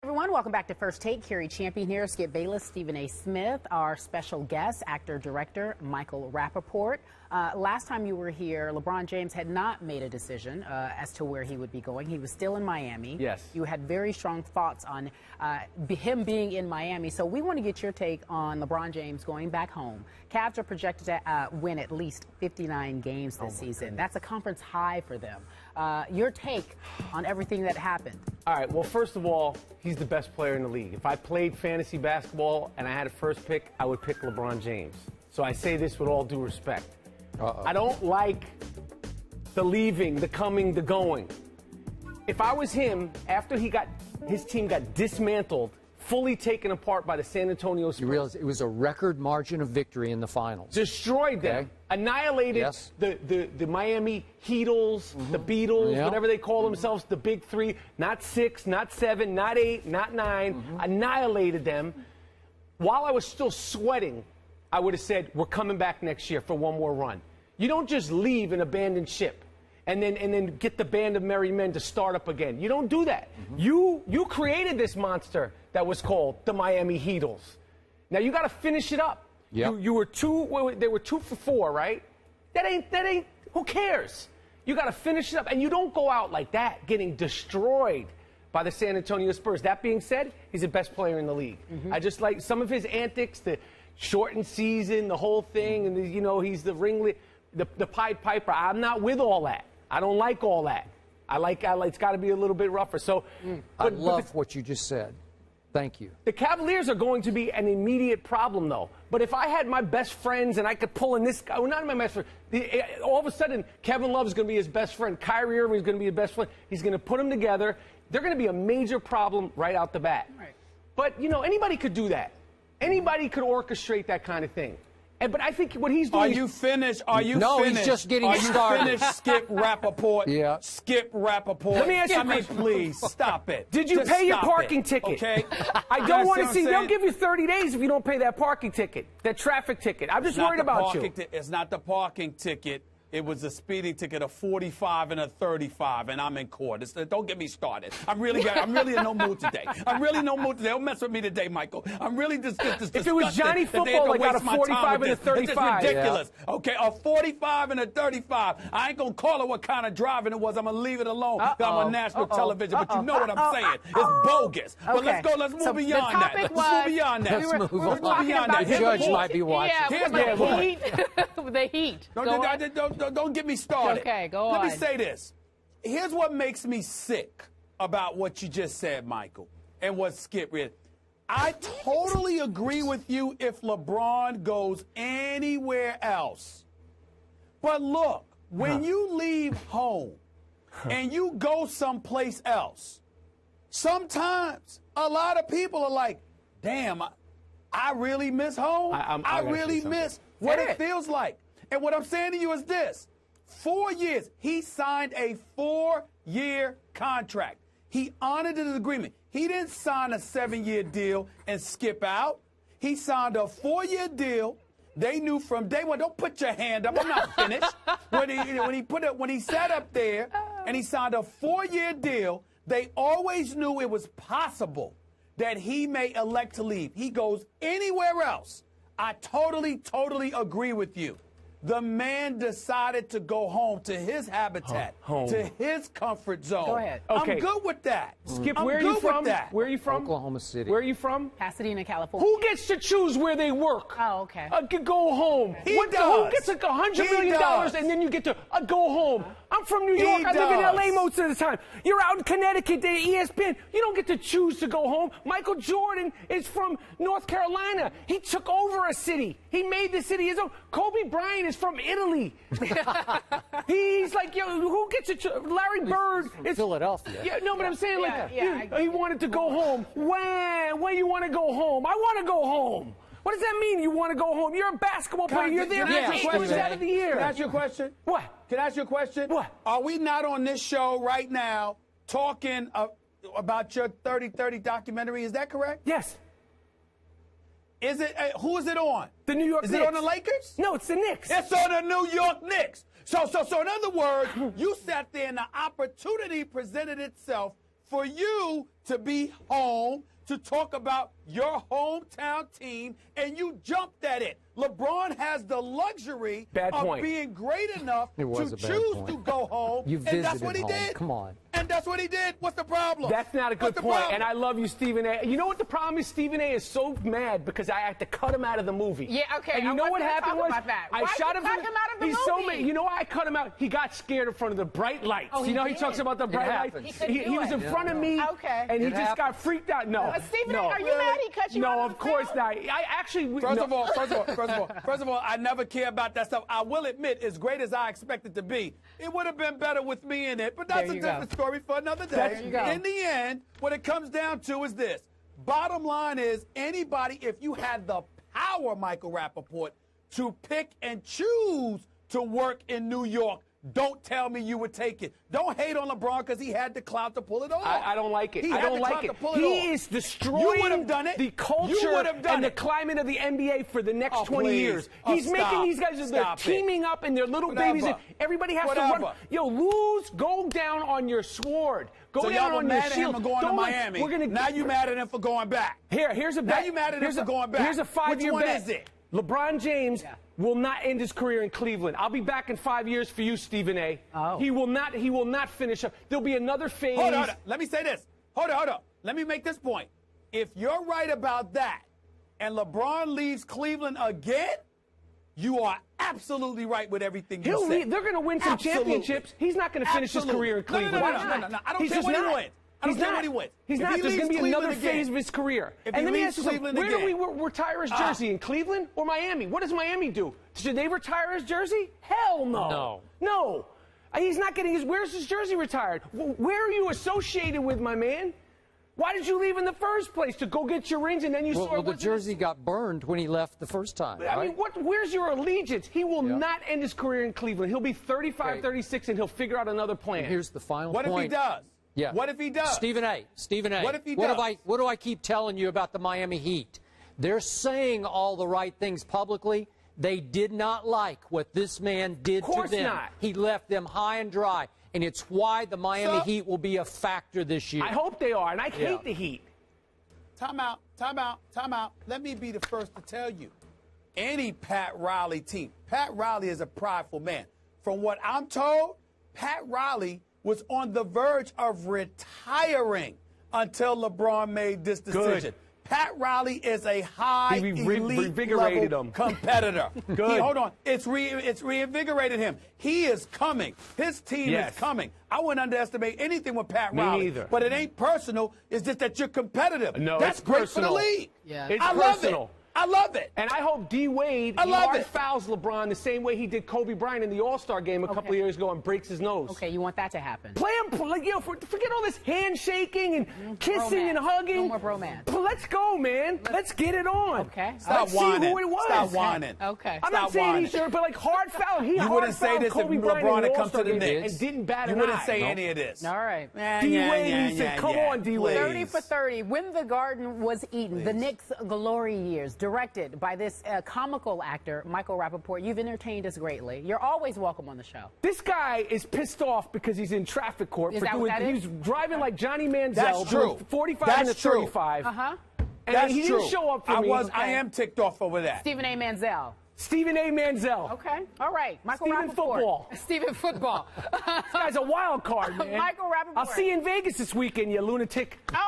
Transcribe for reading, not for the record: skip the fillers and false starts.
Everyone, welcome back to First Take. Carrie Champion here, Skip Bayless, Stephen A. Smith, our special guest, actor-director Michael Rappaport. Last time you were here, LeBron James had not made a decision as to where he would be going. He was still in Miami. Yes. You had very strong thoughts on him being in Miami. So we want to get your take on LeBron James going back home. Cavs are projected to win at least 59 games this season. Goodness. That's a conference high for them. Your take on everything that happened. All right, well, first of all, he's the best player in the league. If I played fantasy basketball and I had a first pick, I would pick LeBron James. So I say this with all due respect. I don't like the leaving, the coming, the going. If I was him, after his team got dismantled, fully taken apart by the San Antonio Spurs. You realize it was a record margin of victory in the finals. Destroyed them. Okay. Annihilated the Miami Heatles, the Beatles, whatever they call themselves, the big three. Not 6, not 7, not 8, not 9. Annihilated them. While I was still sweating, I would have said, we're coming back next year for one more run. You don't just leave and abandon ship and then get the band of merry men to start up again. You don't do that. You created this monster that was called the Miami Heatles. Now you got to finish it up. Yep. They were 2 for 4, right? That ain't, who cares? You got to finish it up. And you don't go out like that, getting destroyed by the San Antonio Spurs. That being said, he's the best player in the league. I just like some of his antics, the shortened season, the whole thing, and he's the ringleader, the Pied Piper. I'm not with all that. I don't like all that. I like it's got to be a little bit rougher. So, I love what you just said. Thank you. The Cavaliers are going to be an immediate problem, though. But if I had my best friends and I could pull in this guy, well, not my best friend, all of a sudden Kevin Love is going to be his best friend. Kyrie Irving is going to be his best friend. He's going to put them together. They're going to be a major problem right out the bat. Right. But, anybody could do that. Anybody could orchestrate that kind of thing. But I think what he's doing. Are you finished? Are you No, finished? he's just getting started. Are you finished, Skip Rappaport? Yeah. Skip Rappaport. Let me ask you a question. Please, stop it. Did you Just pay your stop parking it, ticket? Okay. I don't want to see. They'll They'll give you 30 days if you don't pay that parking ticket, that traffic ticket. I'm just worried about you. It's not the parking ticket. It was a speeding ticket of 45 and a 35, and I'm in court. Don't get me started. I'm really in no mood today. I'm really in no mood today. Don't mess with me today, Michael. I'm really just If it was Johnny Football, I got a 45 and a 35. It's just ridiculous. Yeah. Okay, a 45 and a 35. I ain't going to call it what kind of driving it was. I'm going to leave it alone. I'm on national television, but you know what I'm saying. It's bogus. But let's go. Let's move beyond that. Let's move beyond that. Let's move on. Beyond that. The judge might be watching. Here's the point. The heat. Don't get me started. Okay, go on. Let me say this. Here's what makes me sick about what you just said, Michael, and what Skip read. I totally agree with you if LeBron goes anywhere else. But look, when you leave home and you go someplace else, sometimes a lot of people are like, damn, I really miss home. I really miss what it feels like. And what I'm saying to you is this. 4 years. He signed a 4-year contract. He honored his agreement. He didn't sign a 7-year deal and skip out. He signed a 4-year deal. They knew from day one. Don't put your hand up. I'm not finished. When he sat up there and he signed a 4-year deal, they always knew it was possible that he may elect to leave. He goes anywhere else. I totally agree with you. The man decided to go home to his habitat, to his comfort zone. Go ahead. Okay. I'm good with that. Skip, I'm where are you good from? with that. Where are you from? Oklahoma City. Where are you from? Pasadena, California. Who gets to choose where they work? Oh, okay. Go home. He Who does. gets $100 He million does. and then you get to go home? I'm from New York. I live in L.A. most of the time. You're out in Connecticut, ESPN. You don't get to choose to go home. Michael Jordan is from North Carolina. He took over a city. He made the city his own. Kobe Bryant is from Italy. He's like, who gets to choose? Larry Bird is Philadelphia. Yeah, no, but I'm saying he wanted to go home. When you want to go home? I want to go home. What does that mean, you want to go home? You're a basketball player. You're there for 8 months out of the year. Can I ask you a question? What? Can I ask you a question? What? Are we not on this show right now talking about your 30-30 documentary? Is that correct? Yes. Is it? Who is it on? The New York Knicks. Knicks. Is it on the Lakers? No, it's the Knicks. It's on the New York Knicks. So in other words, you sat there and the opportunity presented itself for you to be home to talk about your hometown team, and you jumped at it. LeBron has the luxury of being great enough to choose to go home, and that's what he did. Come on. And that's what he did. What's the problem? That's not a good point. And I love you, Stephen A. You know what the problem is? Stephen A. is so mad because I had to cut him out of the movie. Yeah, okay. And you know what happened was I shot him. Cut him out of the he's movie? so mad. You know why I cut him out? He got scared in front of the bright lights. Oh, you know he talks about the bright lights. He was in front of me, and he just got freaked out. No, Stephen A., are you mad he cut you out? No, of course not. I actually. First of all, I never care about that stuff. I will admit, as great as I expect it to be, it would have been better with me in it. But that's a different story for another day. In the end, what it comes down to is this. Bottom line is, anybody, if you had the power, Michael Rappaport, to pick and choose to work in New York, don't tell me you would take it. Don't hate on LeBron because he had the clout to pull it off. I don't like it. He I had don't the like clout it. to pull He off. is destroying the culture and the climate of the NBA for the next 20 years. He's making these guys, they're teaming up and they're little babies. And everybody has to run. Yo, lose, go down on your sword. Go down on your shield. Him for going to Miami. Now you mad at him for going back. Here's a bet. Now you mad at him for going back. Here's a 5-year bet. Which one is it? LeBron James will not end his career in Cleveland. I'll be back in 5 years for you, Stephen A. Oh. He will not finish up. There'll be another phase. Hold on. Let me say this. Hold on. Let me make this point. If you're right about that and LeBron leaves Cleveland again, you are absolutely right with everything you said. They're going to win some championships. He's not going to finish his career in Cleveland. No. I don't care what he wins. I don't care what he wins. He's not. There's going to be another phase of his career. And let me ask you something. Where do we retire his jersey? In Cleveland or Miami? What does Miami do? Should they retire his jersey? Hell no. No. He's not getting his. Where's his jersey retired? Where are you associated with, my man? Why did you leave in the first place? To go get your rings and then you saw the jersey got burned when he left the first time. I mean, where's your allegiance? He will not end his career in Cleveland. He'll be 35, 36, and he'll figure out another plan. And here's the final point. What if he does? Yeah. What if he does? Stephen A. What if he does? What do I keep telling you about the Miami Heat? They're saying all the right things publicly. They did not like what this man did to them. Of course not. He left them high and dry, and it's why the Miami Heat will be a factor this year. I hope they are, and I hate the Heat. Time out. Let me be the first to tell you. Any Pat Riley team. Pat Riley is a prideful man. From what I'm told, Pat Riley was on the verge of retiring until LeBron made this decision. Good. Pat Riley is a high elite level competitor. Good. Hold on. It's reinvigorated him. He is coming. His team is coming. I wouldn't underestimate anything with Pat Riley. Me neither. But it ain't personal. It's just that you're competitive. No, that's it's great personal. for the league. Yeah. It's personal. I love it. And I hope D-Wade fouls LeBron the same way he did Kobe Bryant in the All-Star game a couple of years ago and breaks his nose. Okay, you want that to happen. Play him, forget all this handshaking and kissing and hugging. No more bromance. Let's go, man. Let's get it on. Okay. Stop whining. See who it was. Stop whining. Okay. I'm not saying he's but like hard foul. He wouldn't say this if LeBron had come to the Knicks and didn't bat an eye. You wouldn't say any of this. All right. D-Wade, he said, come on, D-Wade. 30 for 30. When the Garden Was Eaten, the Knicks' glory years, directed by this comical actor, Michael Rappaport. You've entertained us greatly. You're always welcome on the show. This guy is pissed off because he's in traffic court. He's driving like Johnny Manziel. That's true. 45 and a 35. Uh-huh. And he didn't show up for me. I am ticked off over that. Stephen A. Manziel. Stephen A. Manziel. Okay. All right. Michael Stephen Rappaport. Football. Stephen Football. This guy's a wild card, man. Michael Rappaport. I'll see you in Vegas this weekend, you lunatic. Oh.